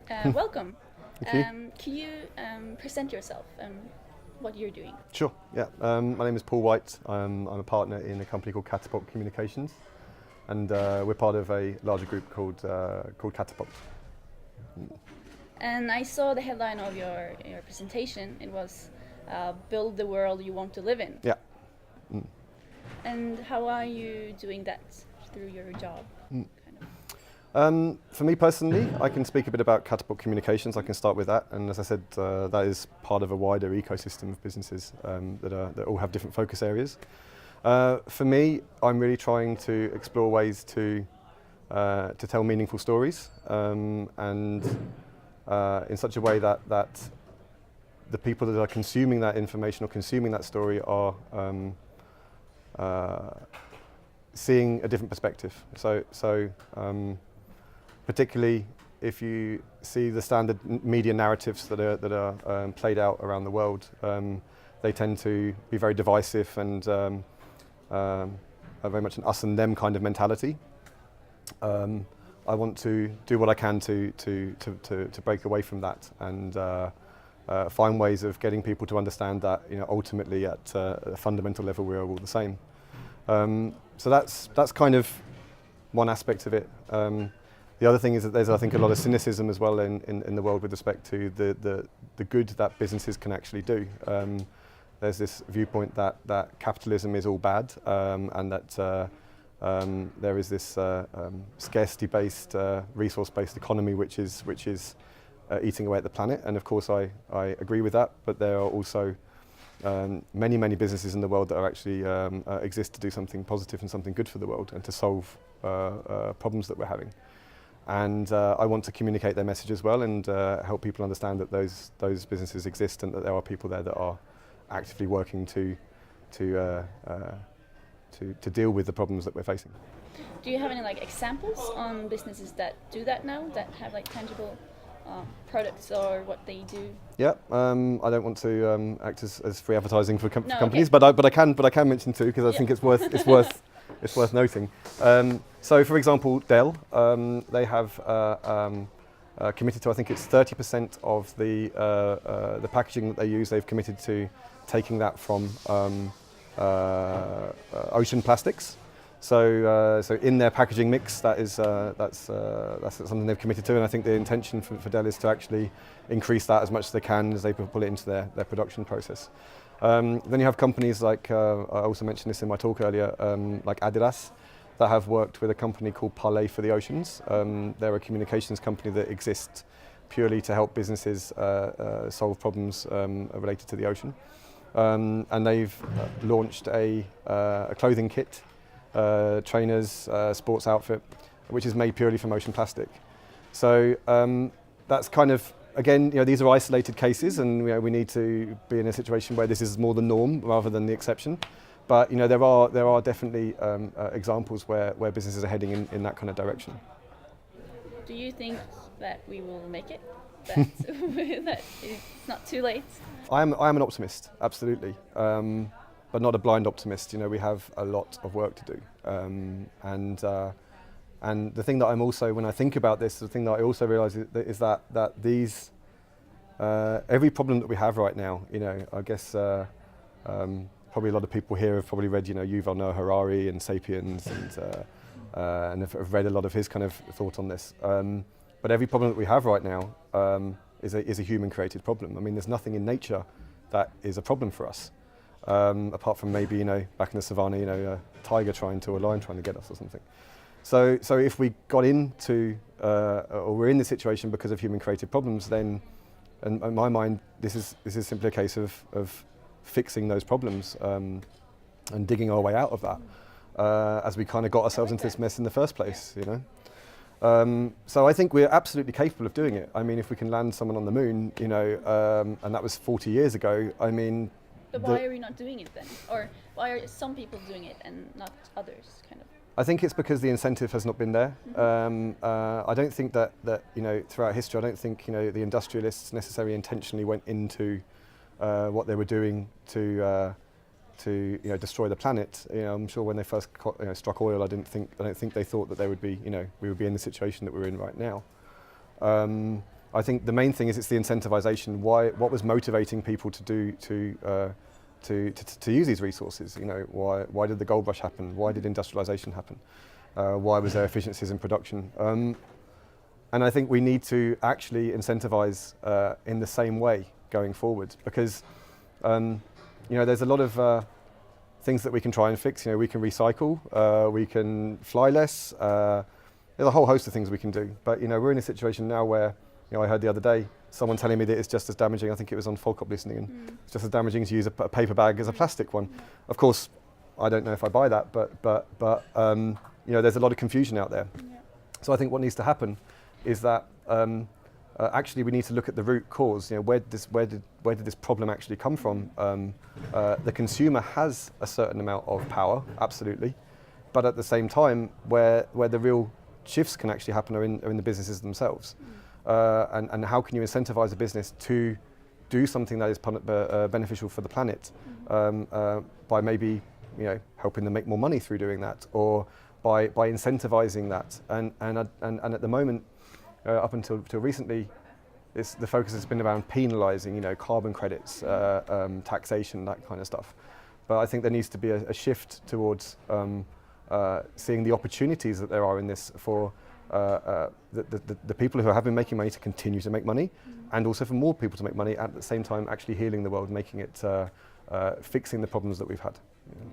Welcome. Thank you. Can you present yourself and what you're doing? Sure, yeah. My name is Paul White. I'm a partner in a company called Katapult Communications, and we're part of a larger group called Katapult. And I saw the headline of your presentation. It was "Build the world you want to live in." Yeah. Mm. And how are you doing that through your job? For me personally, I can speak a bit about Katapult Communications. I can start with that, and as I said, that is part of a wider ecosystem of businesses that all have different focus areas. For me, I'm really trying to explore ways to tell meaningful stories, and in such a way that the people that are consuming that information or consuming that story are seeing a different perspective. So particularly if you see the standard media narratives that are played out around the world, they tend to be very divisive and are very much an us and them kind of mentality. I want to do what I can to break away from that and find ways of getting people to understand that, you know, ultimately at a fundamental level we are all the same. So that's kind of one aspect of it. The other thing is that there's, I think, a lot of cynicism as well in the world with respect to the good that businesses can actually do. There's this viewpoint that capitalism is all bad, and that there is this scarcity-based, resource-based economy which is eating away at the planet. And of course, I agree with that. But there are also many businesses in the world that are actually exist to do something positive and something good for the world and to solve problems that we're having. And I want to communicate their message as well and help people understand that those businesses exist and that there are people there that are actively working to deal with the problems that we're facing. Do you have any examples on businesses that do that now, that have tangible products or what they do? Yeah, I don't want to act as free advertising for companies, okay. but I can mention two because I think it's worth noting. So, for example, Dell, they have committed to, I think it's 30% of the packaging that they use. They've committed to taking that from ocean plastics. So in their packaging mix, that's something they've committed to, and I think the intention for Dell is to actually increase that as much as they can as they pull it into their production process. Then you have companies like, I also mentioned this in my talk earlier, like Adidas, that have worked with a company called Parley for the Oceans. They're a communications company that exists purely to help businesses solve problems related to the ocean. And they've launched a clothing kit, trainers, sports outfit, which is made purely from ocean plastic. So that's kind of, again, you know, these are isolated cases, and you know, we need to be in a situation where this is more the norm rather than the exception. But you know, there are definitely examples where businesses are heading in that kind of direction. Do you think that we will make it? That it's not too late? I am an optimist, absolutely, but not a blind optimist. You know, we have a lot of work to do, and the thing that I'm also, when I think about this, the thing that I also realise is that these every problem that we have right now, you know, I guess probably a lot of people here have probably read, you know, Yuval Noah Harari and *Sapiens*, and have read a lot of his kind of thought on this. But every problem that we have right now is a human-created problem. I mean, there's nothing in nature that is a problem for us, apart from maybe, you know, back in the savannah, you know, a tiger or a lion trying to get us or something. So if we got into, or we're in this situation because of human-created problems, then, in my mind, this is simply a case of fixing those problems and digging our way out of that, as we kind of got ourselves into this mess in the first place, you know. So I think we're absolutely capable of doing it. I mean, if we can land someone on the moon, you know, and that was 40 years ago, I mean... But why are we not doing it then? Or why are some people doing it and not others, kind of? I think it's because the incentive has not been there. Mm-hmm. I don't think that, you know, throughout history, I don't think, you know, the industrialists necessarily intentionally went into what they were doing to you know, destroy the planet. You know, I'm sure when they first struck oil, I don't think they thought that they would be, you know, we would be in the situation that we're in right now. I think the main thing is it's the incentivization. What was motivating people to do to use these resources? You know, why did the gold rush happen? Why did industrialization happen? Why was there efficiencies in production? And I think we need to actually incentivize in the same way going forward, because you know, there's a lot of things that we can try and fix. You know, we can recycle, we can fly less. There's a whole host of things we can do. But you know, we're in a situation now where, you know, I heard the other day someone telling me that it's just as damaging. I think it was on Folkop listening, and it's just as damaging to use a paper bag as a plastic one. Of course, I don't know if I buy that, but you know, there's a lot of confusion out there. Yeah. So I think what needs to happen is that actually we need to look at the root cause. You know, where did this problem actually come from? The consumer has a certain amount of power, absolutely, but at the same time, where the real shifts can actually happen are in the businesses themselves. And how can you incentivize a business to do something that is beneficial for the planet by maybe, you know, helping them make more money through doing that, or by incentivizing that. And at the moment, up until recently, the focus has been around penalizing, you know, carbon credits, taxation, that kind of stuff. But I think there needs to be a shift towards seeing the opportunities that there are in this for the people who have been making money to continue to make money, and also for more people to make money, at the same time actually healing the world, making it, fixing the problems that we've had. You know.